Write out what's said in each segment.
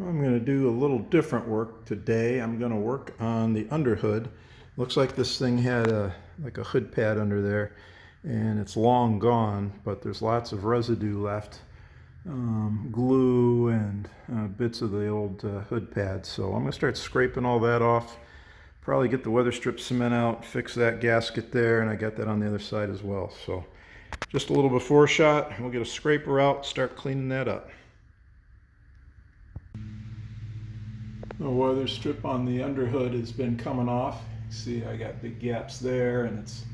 I'm going to do a little different work today. I'm going to work on the underhood. Looks like this thing had like a hood pad under there, and it's long gone, but there's lots of residue left, glue and bits of the old hood pad. So I'm going to start scraping all that off. Probably get the Weatherstrip cement out, fix that gasket there, and I got that on the other side as well. So just a little before shot. We'll get a scraper out, start cleaning that up. The Weatherstrip on the underhood has been coming off. See, I got big gaps there and it's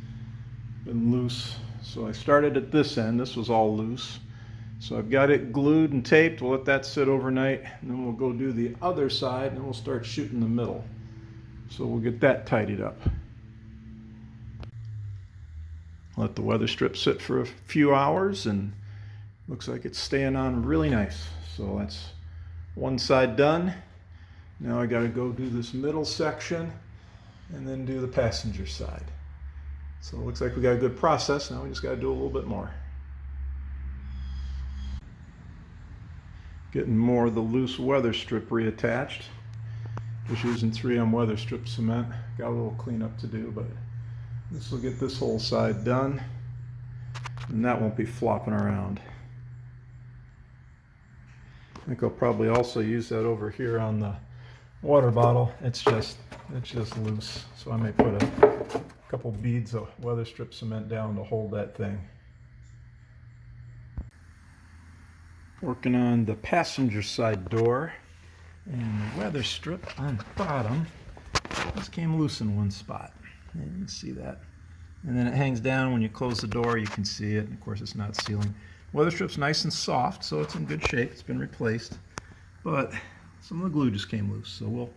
been loose. So I started at this end. This was all loose. So I've got it glued and taped. We'll let that sit overnight, and then we'll go do the other side, and then we'll start shooting the middle. So we'll get that tidied up. Let the Weatherstrip sit for a few hours, and looks like it's staying on really nice. So that's one side done. Now I got to go do this middle section and then do the passenger side. So it looks like we got a good process. Now we just got to do a little bit more. Getting more of the loose Weatherstrip reattached. Just using 3M Weatherstrip cement. Got a little cleanup to do, but this will get this whole side done, and that won't be flopping around. I think I'll probably also use that over here on the water bottle. It's just loose, so I may put a couple beads of Weatherstrip cement down to hold that thing. Working on the passenger side door, and the Weatherstrip on the bottom just came loose in one spot. You can see that. And then it hangs down. When you close the door, you can see it. And of course, it's not sealing. Weatherstrip's nice and soft, so it's in good shape. It's been replaced, but some of the glue just came loose. So we'll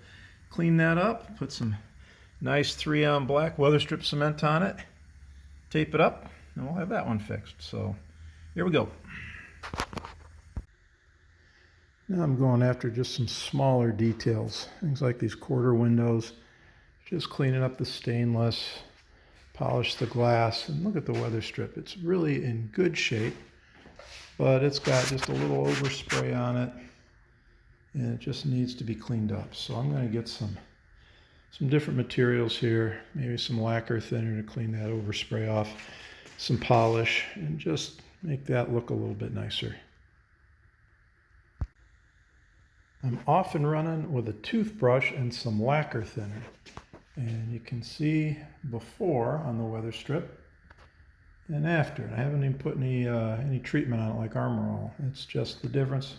clean that up, put some nice 3M black Weatherstrip cement on it, tape it up, and we'll have that one fixed. So here we go. Now I'm going after just some smaller details, things like these quarter windows, just cleaning up the stainless, polish the glass, and look at the Weatherstrip. It's really in good shape, but it's got just a little overspray on it, and it just needs to be cleaned up. So I'm going to get some different materials here, maybe some lacquer thinner to clean that overspray off, some polish, and just make that look a little bit nicer. I'm off and running with a toothbrush and some lacquer thinner. And you can see before on the Weatherstrip and after. I haven't even put any treatment on it like Armor All. It's just the difference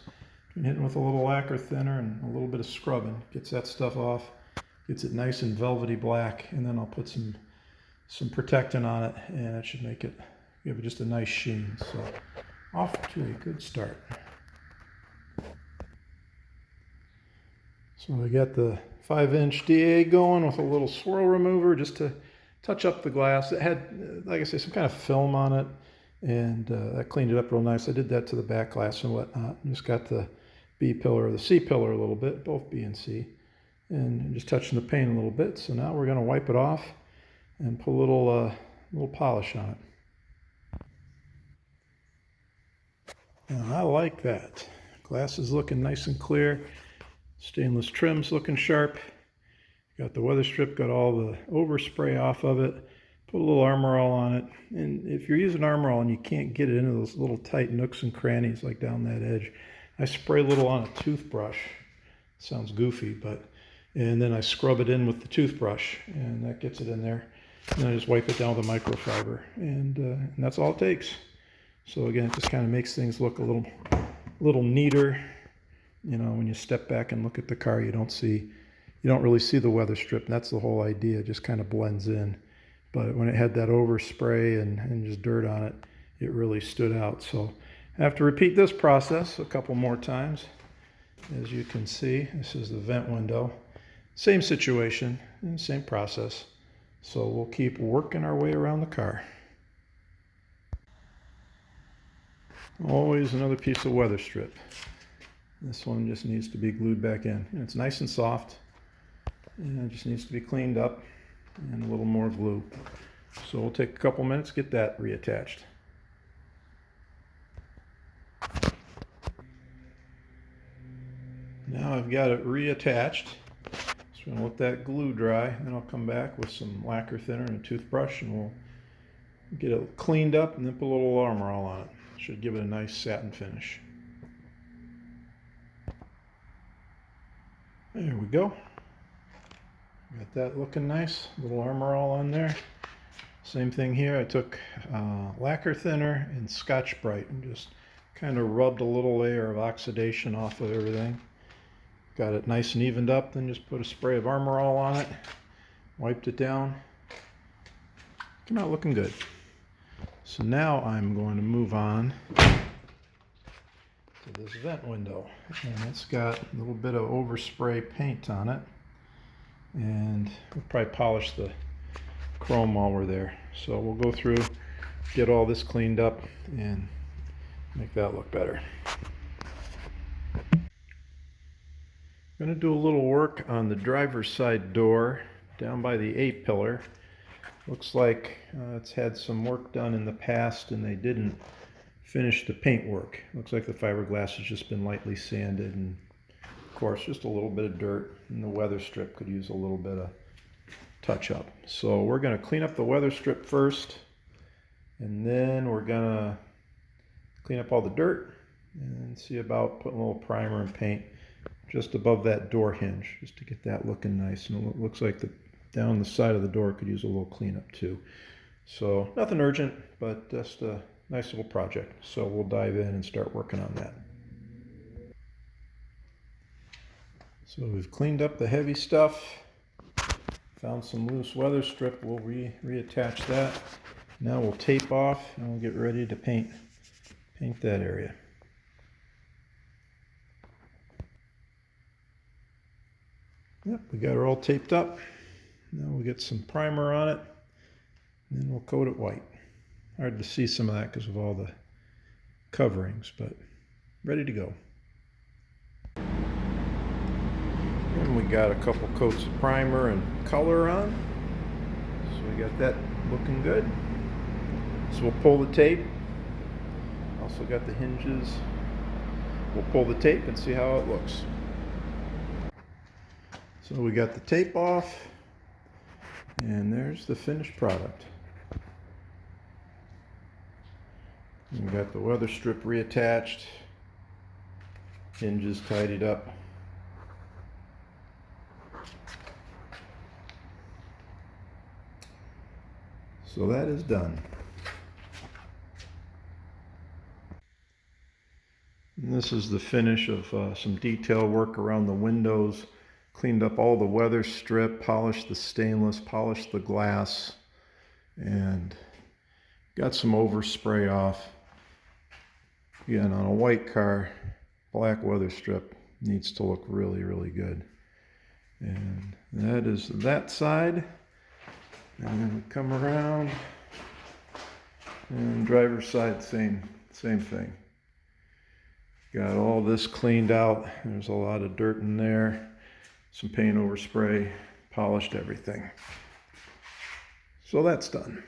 between hitting with a little lacquer thinner and a little bit of scrubbing. Gets that stuff off, gets it nice and velvety black, and then I'll put some protectant on it, and it should make it give it just a nice sheen. So off to a good start. So I got the 5-inch DA going with a little swirl remover just to touch up the glass. It had, like I say, some kind of film on it, and that cleaned it up real nice. I did that to the back glass and whatnot. Just got the B pillar or the C pillar a little bit, both B and C, and just touching the paint a little bit. So now we're going to wipe it off and put a little polish on it. Now, I like that. Glass is looking nice and clear. Stainless trim's looking sharp. Got the Weatherstrip, got all the overspray off of it. Put a little Armor All on it. And if you're using Armor All and you can't get it into those little tight nooks and crannies like down that edge, I spray a little on a toothbrush. Sounds goofy, and then I scrub it in with the toothbrush, and that gets it in there. And then I just wipe it down with a microfiber, and that's all it takes. So again, it just kind of makes things look a little neater. You know, when you step back and look at the car, you don't really see the Weatherstrip, and that's the whole idea. It just kind of blends in. But when it had that overspray and just dirt on it, it really stood out. So I have to repeat this process a couple more times. As you can see, this is the vent window. Same situation and same process. So we'll keep working our way around the car. Always another piece of Weatherstrip. This one just needs to be glued back in. And it's nice and soft, and it just needs to be cleaned up and a little more glue. So we'll take a couple minutes to get that reattached. Now I've got it reattached. Just going to let that glue dry, and I'll come back with some lacquer thinner and a toothbrush, and we'll get it cleaned up and then put a little armor all on it. Should give it a nice satin finish. There we go. Got that looking nice. Little armor all on there. Same thing here. I took lacquer thinner and Scotch-Brite and just kind of rubbed a little layer of oxidation off of everything. Got it nice and evened up, then just put a spray of Armor All on it. Wiped it down. Came out looking good. So now I'm going to move on to this vent window. And it's got a little bit of overspray paint on it. And we'll probably polish the chrome while we're there. So we'll go through, get all this cleaned up, and make that look better. I'm going to do a little work on the driver's side door down by the A-pillar. Looks like it's had some work done in the past and they didn't finish the paint work. Looks like the fiberglass has just been lightly sanded, and of course just a little bit of dirt, and the Weatherstrip could use a little bit of touch up. So we're going to clean up the Weatherstrip first, and then we're going to clean up all the dirt and see about putting a little primer and paint just above that door hinge, just to get that looking nice. And it looks like down the side of the door could use a little cleanup too. So nothing urgent, but just a nice little project. So we'll dive in and start working on that. So we've cleaned up the heavy stuff. Found some loose Weatherstrip. We'll reattach that. Now we'll tape off and we'll get ready to paint that area. Yep, we got her all taped up. Now we'll get some primer on it, and then we'll coat it white. Hard to see some of that because of all the coverings, but ready to go. And we got a couple coats of primer and color on. So we got that looking good. So we'll pull the tape. Also got the hinges. We'll pull the tape and see how it looks. So we got the tape off, and there's the finished product. We got the Weatherstrip reattached, hinges tidied up. So that is done. And this is the finish of some detail work around the windows. Cleaned up all the Weatherstrip, polished the stainless, polished the glass, and got some overspray off. Again, on a white car, black Weatherstrip needs to look really, really good. And that is that side. And then we come around, and driver's side, same thing. Got all this cleaned out. There's a lot of dirt in there. Some paint overspray, polished everything. So that's done.